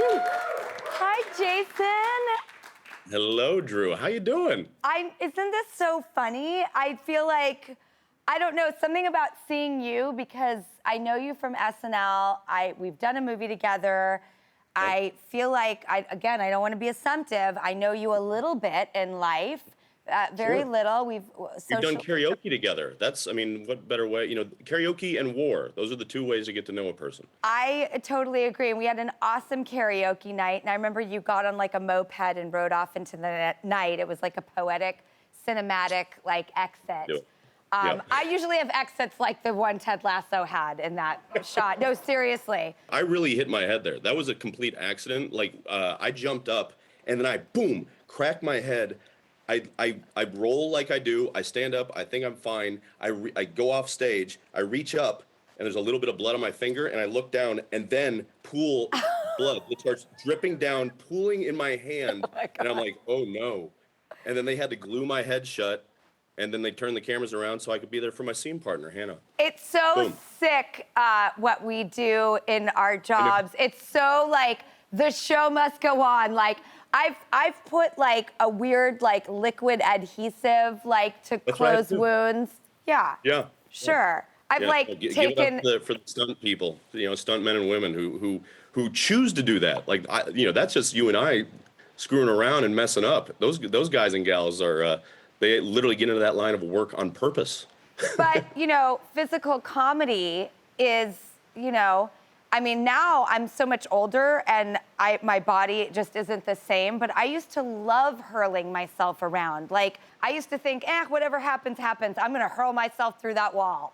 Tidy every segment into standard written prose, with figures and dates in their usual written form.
Hi, Jason. Hello, Drew. How you doing? Isn't this so funny? I feel like I don't know something about seeing you because I know you from SNL. We've done a movie together. Yep. I feel like I don't want to be assumptive. I know you a little bit in life, very Sure. little. We've We've done social. karaoke together. I mean, what better way? Karaoke and war. Those are the two ways to get to know a person. I totally agree. And we had an awesome karaoke night. And I remember you got on like a moped and rode off into the night. It was like a poetic, cinematic like exit. Do it. Yeah. I usually have exits like the one Ted Lasso had in that shot. No, seriously. I really hit my head there. That was a complete accident. I jumped up and then I boom cracked my head. I roll like I do. I stand up. I think I'm fine. I go off stage. I reach up and there's a little bit of blood on my finger and I look down and then pool blood. It starts dripping down, pooling in my hand, Oh my and I'm God. like, oh no. And then they had to glue my head shut, and then they turned the cameras around so I could be there for my scene partner, Hannah. It's so Boom. sick what we do in our And it, jobs. It's so like the show must go on. Like I've put like a weird like liquid adhesive like to that's what I had close to do. wounds. Yeah, Yeah. Yeah. sure. I've Yeah. Well, like give it up taken. for the stunt people, stunt men and women who choose to do that. That's just you and I screwing around and messing up. Those guys and gals are they literally get into that line of work on purpose. But, physical comedy is, I mean, now I'm so much older and my body just isn't the same, but I used to love hurling myself around. Like, I used to think, whatever happens, happens. I'm going to hurl myself through that wall.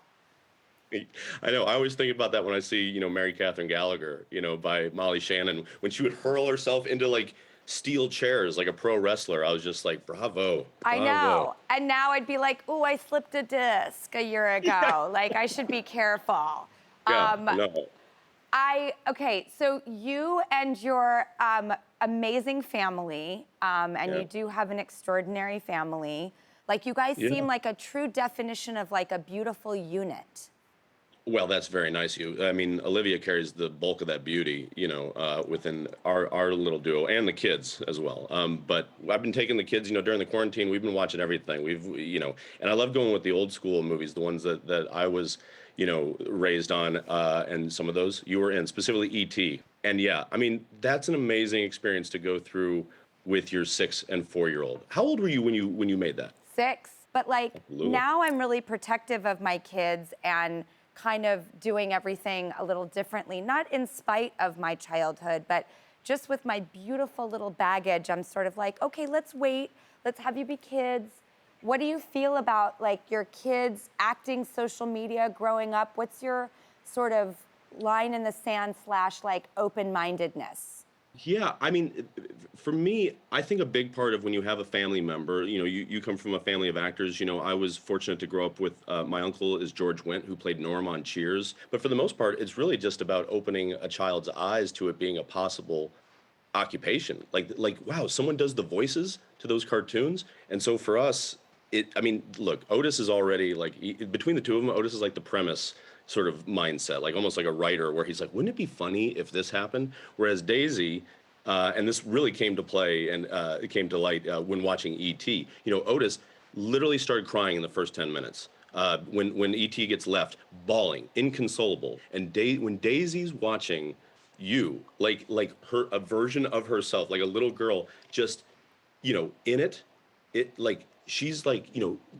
I know. I always think about that when I see, Mary Catherine Gallagher, by Molly Shannon, when she would hurl herself into like steel chairs like a pro wrestler. I was just like, bravo, I bravo. know. And now I'd be like, oh, I slipped a disc a year ago. Like, I should be careful. Yeah, Um, no. okay, so you and your amazing family, and Yeah. you do have an extraordinary family. Like, you guys Yeah. seem like a true definition of like a beautiful unit. Well, that's very nice of you. I mean, Olivia carries the bulk of that beauty, within our little duo and the kids as well. But I've been taking the kids, during the quarantine. We've been watching everything. And I love going with the old school movies, the ones that I was, raised on, and some of those you were in, specifically E.T. And yeah, I mean, that's an amazing experience to go through with your 6 and 4-year-old. How old were you when you made that? Six. But like Absolutely. now I'm really protective of my kids and kind of doing everything a little differently, not in spite of my childhood, but just with my beautiful little baggage. I'm sort of like, okay, let's wait. Let's have you be kids. What do you feel about like your kids acting social media growing up? What's your sort of line in the sand slash like open-mindedness? Yeah, I mean, for me, I think a big part of when you have a family member, you come from a family of actors. I was fortunate to grow up with my uncle is George Wendt, who played Norm on Cheers. But for the most part, it's really just about opening a child's eyes to it being a possible occupation. Like wow, someone does the voices to those cartoons. And so for us, I mean, look, Otis is already like between the two of them, Otis is like the premise sort of mindset, like almost like a writer where he's like, wouldn't it be funny if this happened? Whereas Daisy, and this really came to play and it came to light when watching E.T. Otis literally started crying in the first 10 minutes. When E.T. gets left, bawling, inconsolable. And when Daisy's watching you, like her a version of herself, like a little girl, just in it like she's like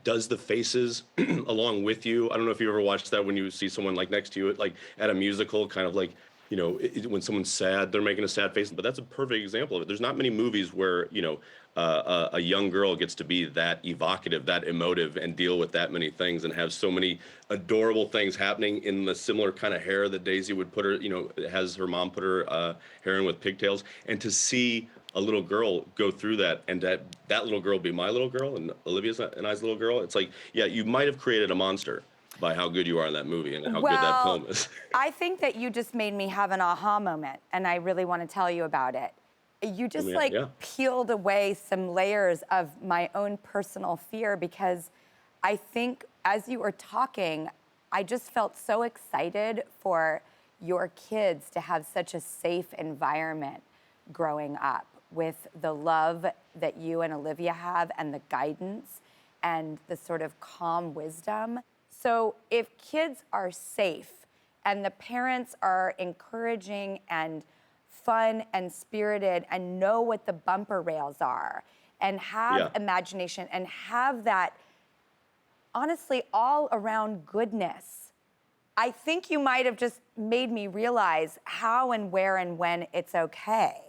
does the faces along with you. I don't know if you ever watched that when you see someone like next to you at like at a musical, kind of like when someone's sad, they're making a sad face. But that's a perfect example of it. There's not many movies where a young girl gets to be that evocative, that emotive, and deal with that many things, and have so many adorable things happening in the similar kind of hair that Daisy would put her, has her mom put her hair in with pigtails, and to see a little girl go through that, and that little girl be my little girl and Olivia's and I's little girl. It's like, yeah, you might have created a monster by how good you are in that movie and how good that Well, film is. I think that you just made me have an aha moment, and I really want to tell you about it. You I just mean, like yeah. peeled away some layers of my own personal fear because I think as you were talking, I just felt so excited for your kids to have such a safe environment. growing up with the love that you and Olivia have and the guidance and the sort of calm wisdom. So if kids are safe and the parents are encouraging and fun and spirited and know what the bumper rails are and have Yeah. imagination and have that, honestly, all around goodness, I think you might have just made me realize how and where and when it's okay.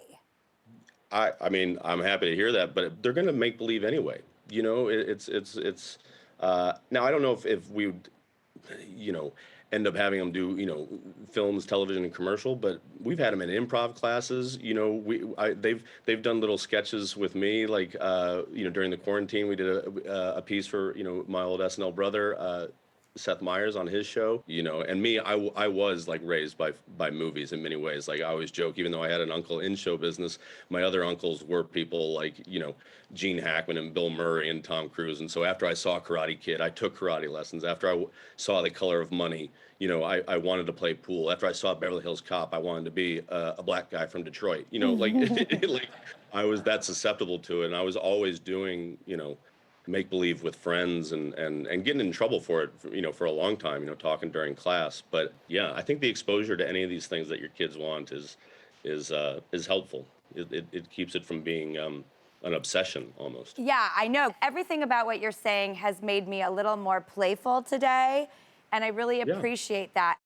I mean, I'm happy to hear that, but they're going to make believe anyway. You know, it's. Now I don't know if we would, you know, end up having them do, films, television, and commercial, but we've had them in improv classes. You know, they've done little sketches with me, like during the quarantine, we did a piece for my old SNL brother. Seth Meyers on his show, and me, I was like raised by movies in many ways. Like I always joke, even though I had an uncle in show business, my other uncles were people like, Gene Hackman and Bill Murray and Tom Cruise. And so after I saw Karate Kid, I took karate lessons. After I saw The Color of Money, I wanted to play pool. After I saw Beverly Hills Cop, I wanted to be a black guy from Detroit. Like like I was that susceptible to it, and I was always doing, make believe with friends and getting in trouble for it for a long time, talking during class. But yeah, I think the exposure to any of these things that your kids want is helpful. It keeps it from being an obsession almost. Yeah, I know. Everything about what you're saying has made me a little more playful today, and I really Yeah. appreciate that.